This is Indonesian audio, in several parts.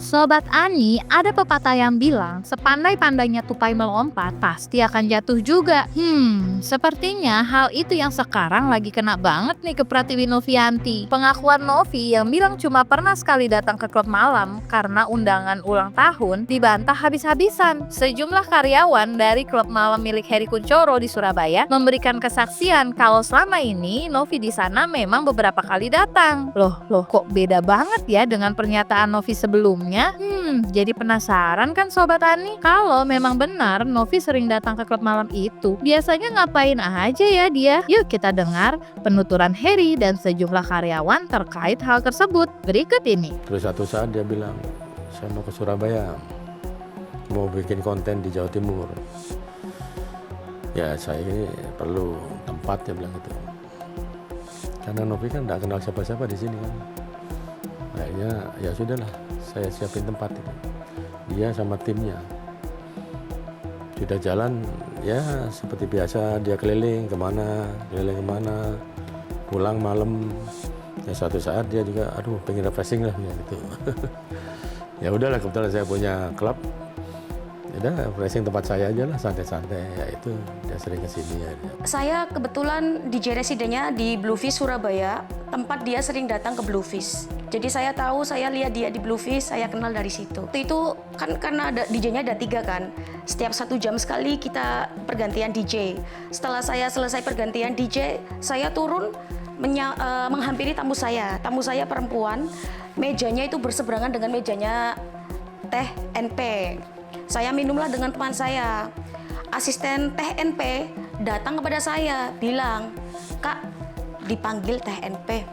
Sobat Ani, ada pepatah yang bilang, sepandai-pandainya tupai melompat, pasti akan jatuh juga. Sepertinya hal itu yang sekarang lagi kena banget nih ke Pratiwi Novianti. Pengakuan Novi yang bilang cuma pernah sekali datang ke klub malam karena undangan ulang tahun dibantah habis-habisan. Sejumlah karyawan dari klub malam milik Heri Kunchoro di Surabaya memberikan kesaksian kalau selama ini Novi di sana memang beberapa kali datang. Loh, kok beda banget ya dengan pernyataan Novi sebelumnya? Jadi penasaran kan Sobat Ani? Kalau memang benar Novi sering datang ke klub malam itu, biasanya ngapain aja ya dia? Yuk kita dengar penuturan Heri dan sejumlah karyawan terkait hal tersebut. Berikut ini. Terus satu saat dia bilang, saya mau ke Surabaya, mau bikin konten di Jawa Timur. Ya saya ini perlu tempat, dia bilang gitu. Karena Novi kan tidak kenal siapa-siapa di sini kan. Akhirnya ya sudahlah, saya siapin tempat itu. Dia sama timnya sudah jalan ya seperti biasa, dia keliling kemana, pulang malam. Ya suatu saat dia juga pengen refreshing lah gitu. Ya udahlah, kebetulan saya punya klub, ya udah refreshing tempat saya aja lah, santai-santai. Ya itu dia sering kesini ya. Saya kebetulan DJ residennya di Bluefish Surabaya, tempat dia sering datang ke Bluefish. Jadi saya tahu, saya lihat dia di Bluefish, saya kenal dari situ. Itu kan karena ada DJ-nya ada 3 kan. Setiap 1 jam sekali kita pergantian DJ. Setelah saya selesai pergantian DJ, saya turun menghampiri tamu saya. Tamu saya perempuan, mejanya itu berseberangan dengan mejanya Teh NP. Saya minumlah dengan teman saya. Asisten Teh NP datang kepada saya, bilang, "Kak, dipanggil Teh NP."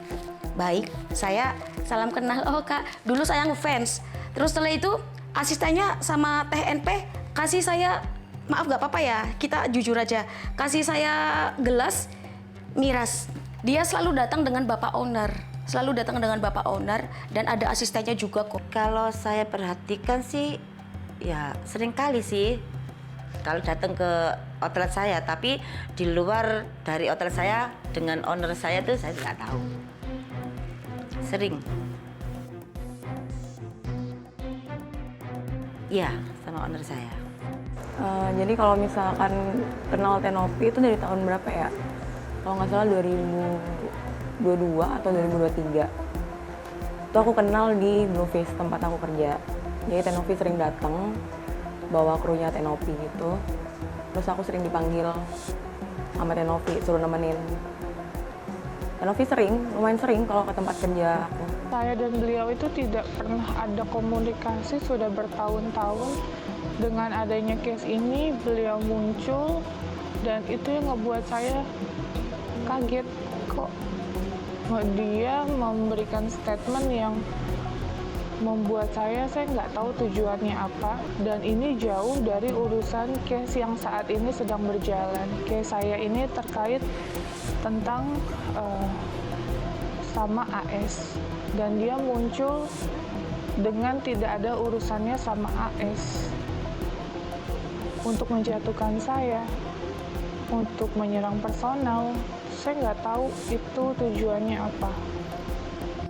Baik, saya salam kenal. "Oh Kak, dulu saya ngefans." Terus setelah itu asistennya sama Teh NP kasih saya, maaf gak apa-apa ya, kita jujur aja, kasih saya gelas miras. Dia selalu datang dengan Bapak Owner. Dan ada asistennya juga kok. Kalau saya perhatikan sih, ya sering kali sih kalau datang ke outlet saya, tapi di luar dari outlet saya dengan owner saya tuh saya nggak tahu. Sering. Iya, sama owner saya. Jadi kalau misalkan kenal Tenopi itu dari tahun berapa ya? Kalau nggak salah 2022 atau 2023. Itu aku kenal di Bluefish, tempat aku kerja. Jadi Tenopi sering datang, bawa krunya Tenopi gitu. Terus aku sering dipanggil sama Tenopi, suruh nemenin. Tenopi lumayan sering kalau ke tempat kerja aku. Saya dan beliau itu tidak pernah ada komunikasi sudah bertahun-tahun. Dengan adanya case ini, beliau muncul dan itu yang ngebuat saya kaget. Kok dia memberikan statement yang membuat saya nggak tahu tujuannya apa, dan ini jauh dari urusan case yang saat ini sedang berjalan. Case saya ini terkait tentang sama AS, dan dia muncul dengan tidak ada urusannya sama AS untuk menjatuhkan saya, untuk menyerang personal. Saya nggak tahu itu tujuannya apa.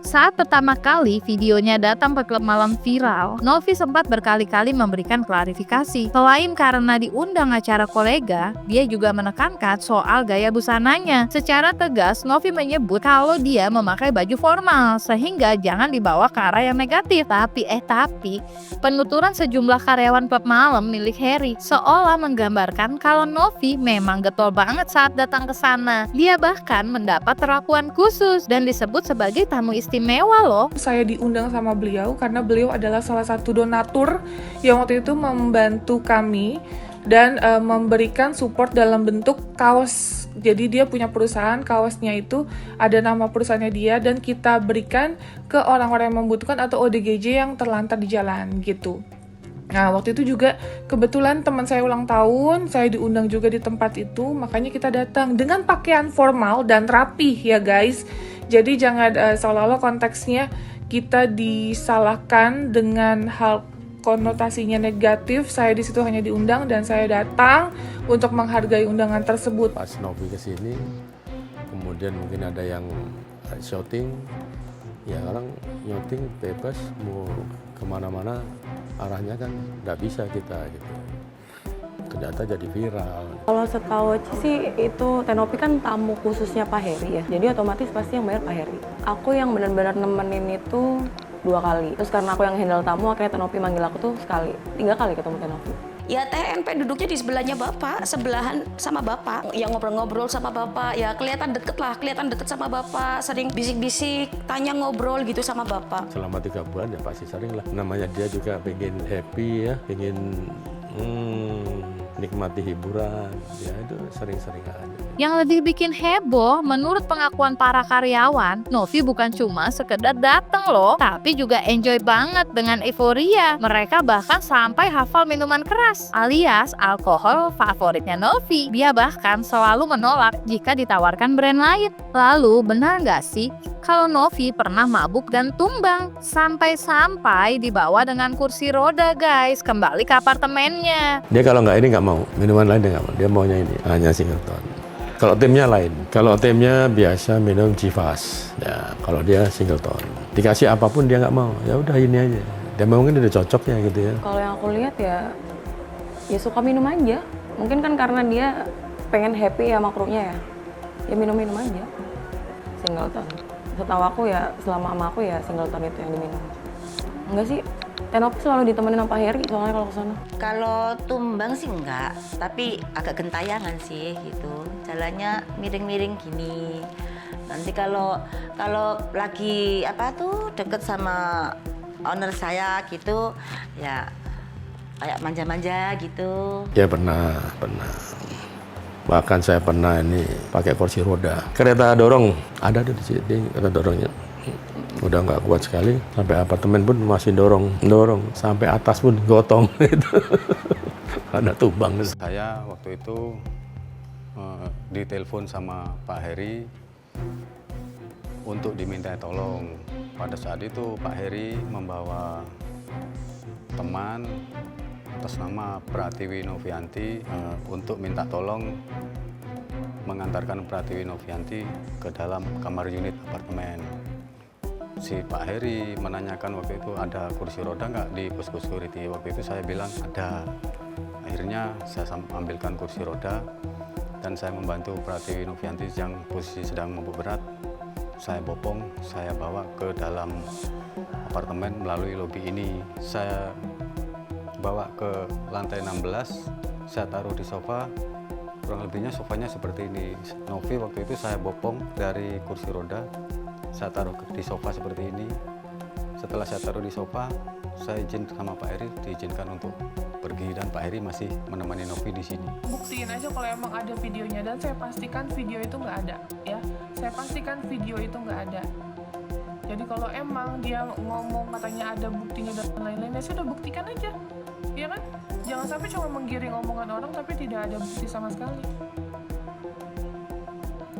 Saat pertama kali videonya datang ke klub malam viral, Novi sempat berkali-kali memberikan klarifikasi. Selain karena diundang acara kolega, dia juga menekankan soal gaya busananya. Secara tegas, Novi menyebut kalau dia memakai baju formal, sehingga jangan dibawa ke arah yang negatif. Tapi penuturan sejumlah karyawan klub malam milik Heri seolah menggambarkan kalau Novi memang getol banget saat datang ke sana. Dia bahkan mendapat perlakuan khusus dan disebut sebagai tamu istimewa loh. Saya diundang sama beliau karena beliau adalah salah satu donatur yang waktu itu membantu kami dan memberikan support dalam bentuk kaos. Jadi dia punya perusahaan, kaosnya itu ada nama perusahaannya dia, dan kita berikan ke orang-orang yang membutuhkan atau ODGJ yang terlantar di jalan gitu. Nah, waktu itu juga kebetulan teman saya ulang tahun, saya diundang juga di tempat itu, makanya kita datang dengan pakaian formal dan rapih ya guys. Jadi jangan seolah-olah konteksnya kita disalahkan dengan hal konotasinya negatif. Saya di situ hanya diundang dan saya datang untuk menghargai undangan tersebut. Pas Novi kesini, kemudian mungkin ada yang shooting, ya orang nyouting bebas mau kemana-mana arahnya kan nggak bisa kita gitu. Ternyata jadi viral. Kalau setahu Ci sih itu Tenopi kan tamu khususnya Pak Heri ya. Jadi otomatis pasti yang bayar Pak Heri. Aku yang benar-benar nemenin itu 2 kali. Terus karena aku yang handle tamu, akhirnya Tenopi manggil aku tuh 3 kali ketemu Tenopi. Ya TNP duduknya di sebelahnya Bapak, sebelahan sama Bapak. Ya ngobrol-ngobrol sama Bapak, ya kelihatan deket sama Bapak. Sering bisik-bisik, tanya ngobrol gitu sama Bapak. Selama 3 bulan ya pasti sering lah. Namanya dia juga pengen happy ya, pengen nikmati hiburan, ya itu sering-sering aja. Yang lebih bikin heboh, menurut pengakuan para karyawan, Novi bukan cuma sekedar datang loh, tapi juga enjoy banget dengan euforia. Mereka bahkan sampai hafal minuman keras, alias alkohol favoritnya Novi. Dia bahkan selalu menolak jika ditawarkan brand lain. Lalu, benar nggak sih kalau Novi pernah mabuk dan tumbang? Sampai-sampai dibawa dengan kursi roda guys, kembali ke apartemennya. Dia kalau nggak ini nggak mau, minuman lain dia nggak mau. Dia maunya ini, hanya Singleton. Kalau timnya lain, kalau timnya biasa minum Chivas, ya kalau dia Singleton. Dikasih apapun dia nggak mau, ya udah ini aja. Dia mungkin udah cocoknya gitu ya. Kalau yang aku lihat ya suka minum aja. Mungkin kan karena dia pengen happy ya sama krunya ya. Ya minum-minum aja. Singleton. Setahu aku ya selama sama aku ya Singleton itu yang diminum. Enggak sih, Tenopi selalu ditemenin sama Pak Heri soalnya kalau kesana. Kalau tumbang sih enggak, tapi agak gentayangan sih gitu. Jalannya miring-miring gini. Nanti kalau lagi deket sama owner saya gitu, ya kayak manja-manja gitu. Ya pernah. Bahkan saya pernah ini pakai kursi roda. Kereta dorong ada di sini, kereta dorongnya. Udah nggak kuat sekali, sampai apartemen pun masih dorong, sampai atas pun gotong itu. Ada tumbang. Saya waktu itu ditelepon sama Pak Heri untuk diminta tolong. Pada saat itu Pak Heri membawa teman atas nama Pratiwi Novianti untuk minta tolong mengantarkan Pratiwi Novianti ke dalam kamar unit apartemen. Si Pak Heri menanyakan waktu itu ada kursi roda nggak di posko security. Waktu itu saya bilang ada. Akhirnya saya ambilkan kursi roda dan saya membantu Pratiwi Novianti yang posisi sedang mabuk berat. Saya bopong, saya bawa ke dalam apartemen melalui lobi ini. Saya bawa ke lantai 16, saya taruh di sofa. Kurang lebihnya sofanya seperti ini. Novi waktu itu saya bopong dari kursi roda. Saya taruh di sofa seperti ini. Setelah saya taruh di sofa, saya izin sama Pak Heri, diizinkan untuk pergi dan Pak Heri masih menemani Novi di sini. Buktiin aja kalau emang ada videonya dan saya pastikan video itu nggak ada, ya. Saya pastikan video itu nggak ada. Jadi kalau emang dia ngomong katanya ada buktinya dan lain-lain, ya sudah buktikan aja, ya kan? Jangan sampai cuma menggiring omongan orang tapi tidak ada bukti sama sekali.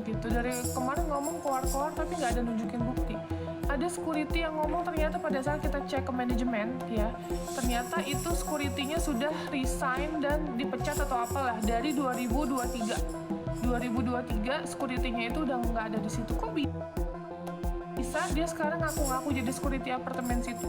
Gitu, dari kemarin ngomong keluar-keluar tapi nggak ada nunjukin bukti. Ada security yang ngomong ternyata pada saat kita cek ke manajemen ya, ternyata itu security-nya sudah resign dan dipecat atau apalah dari 2023 security-nya itu udah nggak ada di situ. Kok bisa dia sekarang ngaku-ngaku jadi security apartemen situ?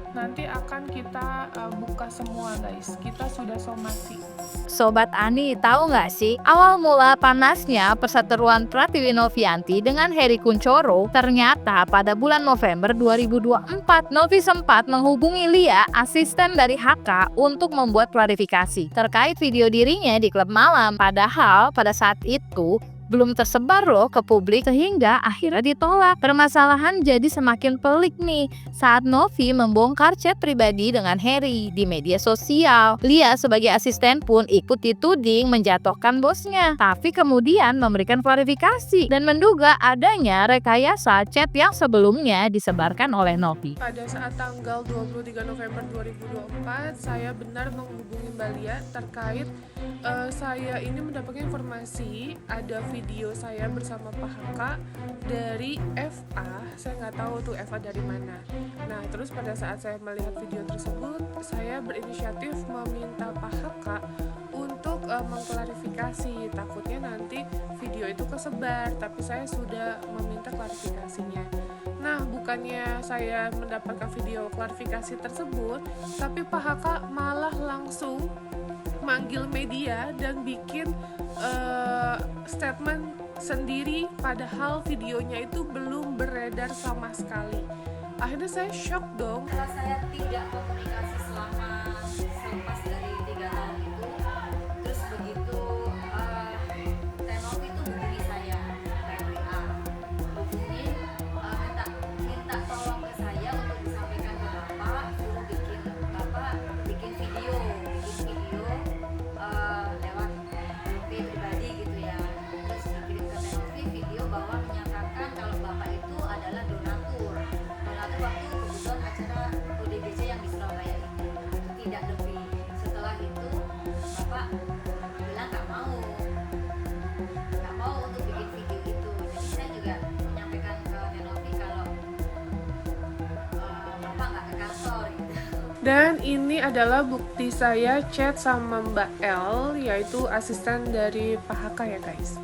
Nanti akan kita buka semua guys, kita sudah somasi. Sobat Ani, tahu nggak sih, awal mula panasnya perseteruan Pratiwi Novianti dengan Heri Kunchoro, ternyata pada bulan November 2024, Novi sempat menghubungi Lia, asisten dari HK, untuk membuat klarifikasi terkait video dirinya di klub malam. Padahal pada saat itu, belum tersebar loh ke publik sehingga akhirnya ditolak. Permasalahan jadi semakin pelik nih saat Novi membongkar chat pribadi dengan Heri di media sosial. Lia sebagai asisten pun ikut dituding menjatuhkan bosnya, tapi kemudian memberikan klarifikasi dan menduga adanya rekayasa chat yang sebelumnya disebarkan oleh Novi. Pada saat tanggal 23 November 2024, saya benar menghubungi Mbak Lia terkait saya ini mendapatkan informasi ada video video saya bersama Pak Haka dari FA. Saya nggak tahu tuh FA dari mana. Nah, terus pada saat saya melihat video tersebut, saya berinisiatif meminta Pak Haka untuk mengklarifikasi. Takutnya nanti video itu kesebar, tapi saya sudah meminta klarifikasinya. Nah, bukannya saya mendapatkan video klarifikasi tersebut, tapi Pak Haka malah langsung manggil media dan bikin statement sendiri, padahal videonya itu belum beredar sama sekali. Akhirnya saya shock dong. Setelah saya tidak komunikasi selama selepas dari 3 tahun itu, terus begitu Tenok itu hubungi saya kayak WA, hubungin minta tolong ke saya untuk disampaikan ke bapak, suruh bikin video lewat HP pribadi gitu ya. Terus dikirim ke Tenovi video bahwa menyatakan kalau bapak itu adalah donatur waktu kebetulan acara ODGJ yang di Surabaya itu, tidak lebih. Setelah itu bapak bilang nggak mau untuk bikin video itu. Jadi saya juga menyampaikan ke Tenovi kalau bapak nggak ke kantor gitu. Dan ini adalah bukti saya chat sama Mbak L, yaitu asisten dari Pak Haka ya guys.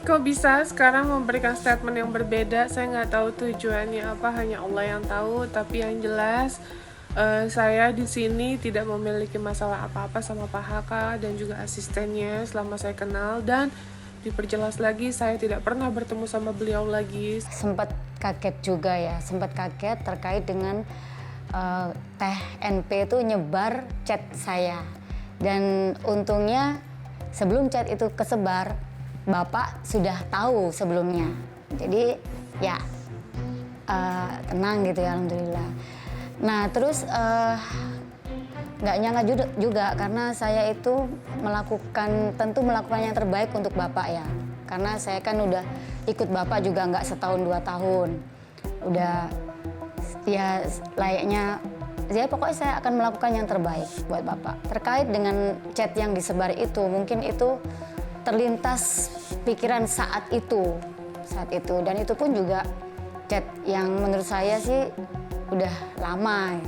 Kok bisa sekarang memberikan statement yang berbeda? Saya nggak tahu tujuannya apa, hanya Allah yang tahu. Tapi yang jelas saya di sini tidak memiliki masalah apa-apa sama Pak Haka dan juga asistennya selama saya kenal. Dan diperjelas lagi, saya tidak pernah bertemu sama beliau lagi. Sempat kaget juga ya, sempat kaget terkait dengan Teh NP itu nyebar chat saya. Dan untungnya sebelum chat itu kesebar, Bapak sudah tahu sebelumnya. Jadi ya tenang gitu ya, alhamdulillah. Nah terus nggak nyangka juga karena saya itu tentu melakukan yang terbaik untuk Bapak ya. Karena saya kan udah ikut Bapak juga nggak setahun 2 tahun. Udah ya layaknya, ya pokoknya saya akan melakukan yang terbaik buat Bapak. Terkait dengan chat yang disebar itu, mungkin itu terlintas pikiran saat itu, dan itu pun juga chat yang menurut saya sih udah lama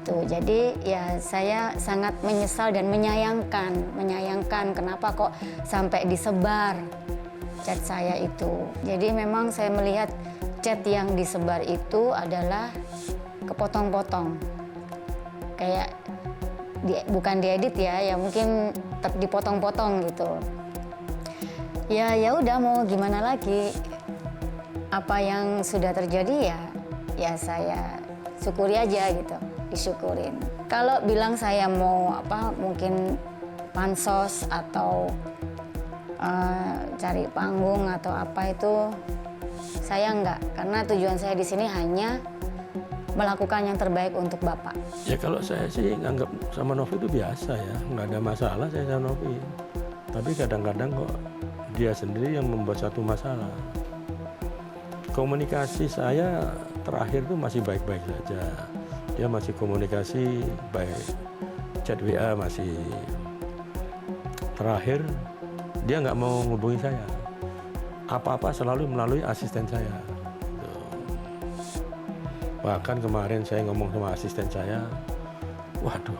itu. Jadi ya saya sangat menyesal dan menyayangkan kenapa kok sampai disebar chat saya itu. Jadi memang saya melihat chat yang disebar itu adalah kepotong-potong, kayak bukan diedit ya mungkin dipotong-potong gitu. Ya udah, mau gimana lagi, apa yang sudah terjadi ya saya syukuri aja gitu, disyukurin. Kalau bilang saya mau mungkin pansos atau cari panggung atau apa, itu saya enggak, karena tujuan saya di sini hanya melakukan yang terbaik untuk Bapak. Ya kalau saya sih nganggap sama Novi itu biasa ya, nggak ada masalah saya sama Novi. Tapi kadang-kadang kok dia sendiri yang membuat satu masalah. Komunikasi saya terakhir itu masih baik-baik saja. Dia masih komunikasi baik, chat WA masih. Terakhir dia nggak mau ngubungi saya. Apa-apa selalu melalui asisten saya. Bahkan kemarin saya ngomong sama asisten saya, waduh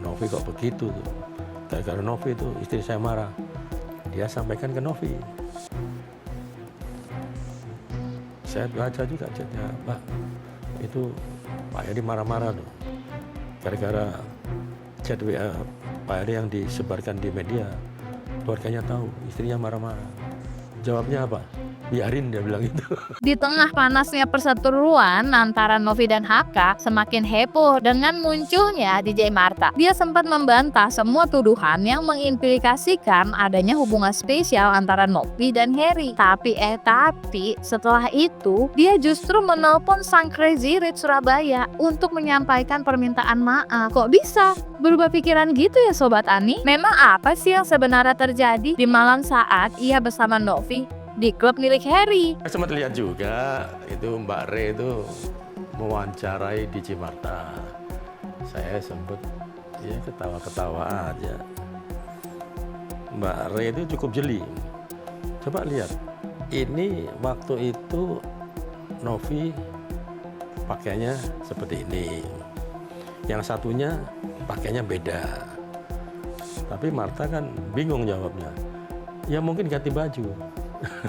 Novi kok begitu tuh. Gara-gara Novi itu istri saya marah. Dia sampaikan ke Novi. Saya baca juga chatnya, Pak, itu Pak Heri marah-marah tuh. Gara-gara chat WA Pak Heri yang disebarkan di media, keluarganya tahu, istrinya marah-marah. Jawabnya apa? Biarin, dia bilang itu. Di tengah panasnya perseteruan antara Novi dan Haka, semakin heboh dengan munculnya DJ Marta. Dia sempat membantah semua tuduhan yang mengimplikasikan adanya hubungan spesial antara Novi dan Heri. Tapi setelah itu dia justru menelpon sang Crazy Rich Surabaya untuk menyampaikan permintaan maaf. Kok bisa berubah pikiran gitu ya Sobat Ani? Memang apa sih yang sebenarnya terjadi di malam saat ia bersama Novi di klub milik Harry. Saya sempat lihat juga itu Mbak Re itu mewawancarai di Cimarta. Saya sempat ya ketawa-ketawa aja. Mbak Re itu cukup jeli. Coba lihat, ini waktu itu Novi pakainya seperti ini. Yang satunya pakainya beda. Tapi Marta kan bingung jawabnya. Ya mungkin ganti baju.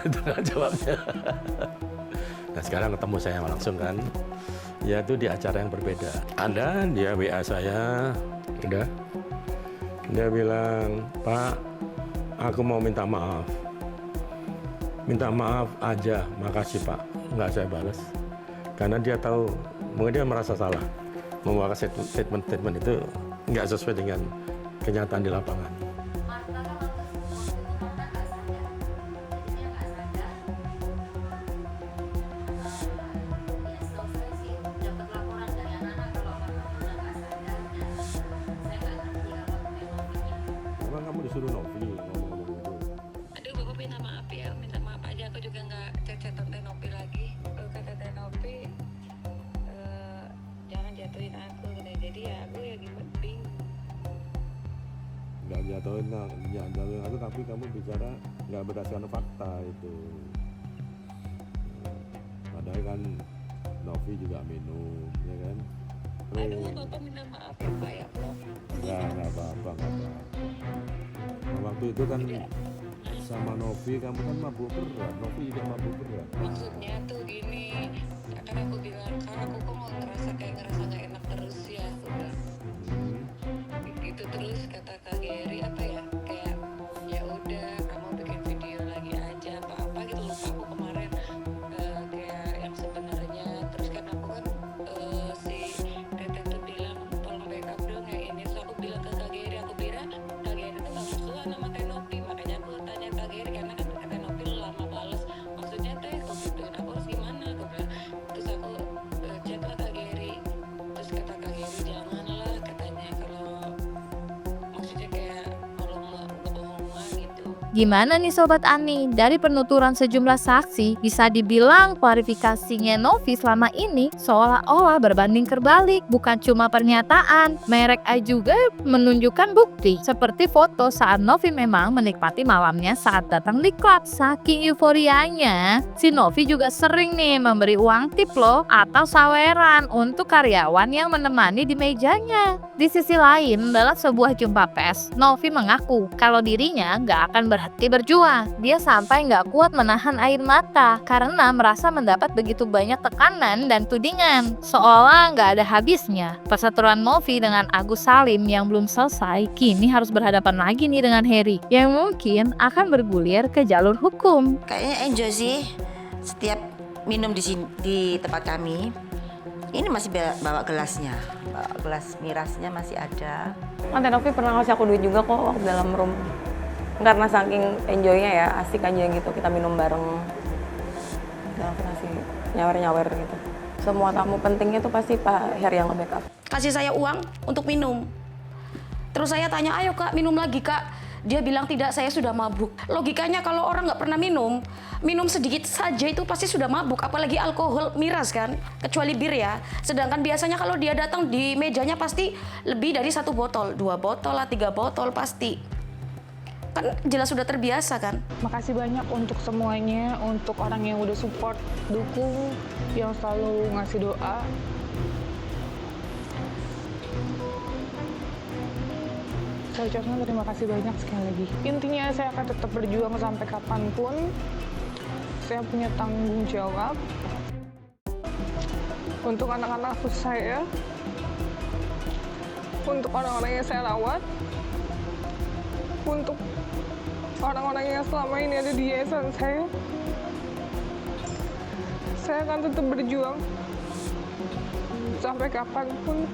Itu kan jawabnya. Nah sekarang ketemu saya langsung kan. Ya itu di acara yang berbeda. Ada dia WA saya. Udah. Dia bilang, Pak, aku mau minta maaf. Minta maaf aja, makasih Pak. Nggak saya balas. Karena dia tahu, mungkin dia merasa salah. Membawa statement-statement itu nggak sesuai dengan kenyataan di lapangan. Emang kamu disuruh Novi ngomong-ngomong itu? Aduh, Bapak minta maaf ya, minta maaf aja. Aku juga nggak chat-chatan Teh Novi lagi. Kata Teh Novi, jangan jatuhin aku. Jadi ya aku ya gimana, bingung. Nggak jatuhin aku, tapi kamu bicara nggak berdasarkan fakta itu. Padahal kan Novi juga minum, ya kan? Aduh, Bapak minta maaf ya Pak ya, Prof. Nggak apa-apa. Nah, waktu itu kan sama Novi kamu kan mabuk berat, Novi juga mabuk berat. Maksudnya tuh gini, kan aku bilang, Kak, aku kok mau ngerasa nggak enak terus ya. Aku bilang, gitu terus kata Kak Geri apa ya, kayak ya udah kamu bikin video lagi aja apa gitu, lupa aku kemarin kayak yang sebenarnya. Terus kan aku kan si Teteh tuh bilang tolong backup dong yang ini. Terus aku bilang ke Kak Geri, aku bilang Kak Geri tuh nggak musuhan sama Teh Novi, makanya aku tanya Kak Geri karena kan Teh Novi lama bales, maksudnya Teh kok gituin aku harus gimana, aku bilang. Terus aku chat lah Kak Geri, terus kata Kak Geri janganlah, katanya kalau maksudnya kayak kalau ngebohong mah gitu. Gimana nih Sobat Ani? Dari penuturan sejumlah saksi, bisa dibilang klarifikasinya Novi selama ini seolah-olah berbanding terbalik. Bukan cuma pernyataan, Merek A juga menunjukkan bukti. Seperti foto saat Novi memang menikmati malamnya saat datang di klub. Saking euforianya, si Novi juga sering nih memberi uang tip loh atau saweran untuk karyawan yang menemani di mejanya. Di sisi lain, dalam sebuah jumpa pers, Novi mengaku kalau dirinya nggak akan berhenti berjuang. Dia sampai nggak kuat menahan air mata karena merasa mendapat begitu banyak tekanan dan tudingan, seolah nggak ada habisnya. Perseteruan Novi dengan Agus Salim yang belum selesai, kini harus berhadapan lagi nih dengan Harry, yang mungkin akan bergulir ke jalur hukum. Kayaknya enjoy sih setiap minum di sini, di tempat kami. Ini masih bawa gelasnya, bawa gelas mirasnya masih ada. Teh Novi pernah ngasih aku duit juga kok waktu dalam room. Karena saking enjoy-nya ya, asik aja gitu, kita minum bareng. Teh Novi ngasih nyawer-nyawer gitu. Semua tamu pentingnya tuh pasti Pak Heri yang nge-backup. Kasih saya uang untuk minum. Terus saya tanya, ayo Kak, minum lagi Kak. Dia bilang tidak, saya sudah mabuk. Logikanya kalau orang nggak pernah minum sedikit saja itu pasti sudah mabuk. Apalagi alkohol miras kan, kecuali bir ya. Sedangkan biasanya kalau dia datang di mejanya pasti lebih dari 1 botol, 2 botol lah, 3 botol pasti. Kan jelas sudah terbiasa kan. Makasih banyak untuk semuanya, untuk orang yang udah support, dukung, yang selalu ngasih doa. Saya ucapkan terima kasih banyak sekali lagi. Intinya saya akan tetap berjuang sampai kapanpun. Saya punya tanggung jawab untuk anak-anak saya, untuk orang-orang yang saya rawat, untuk orang-orang yang selama ini ada di yayasan saya. Saya akan tetap berjuang sampai kapanpun.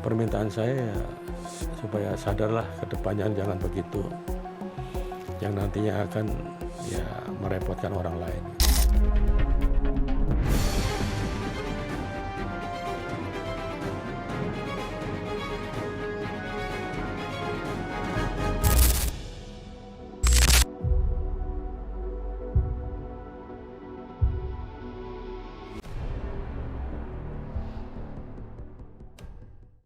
Permintaan saya ya, supaya sadarlah ke depannya jangan begitu, yang nantinya akan ya merepotkan orang lain.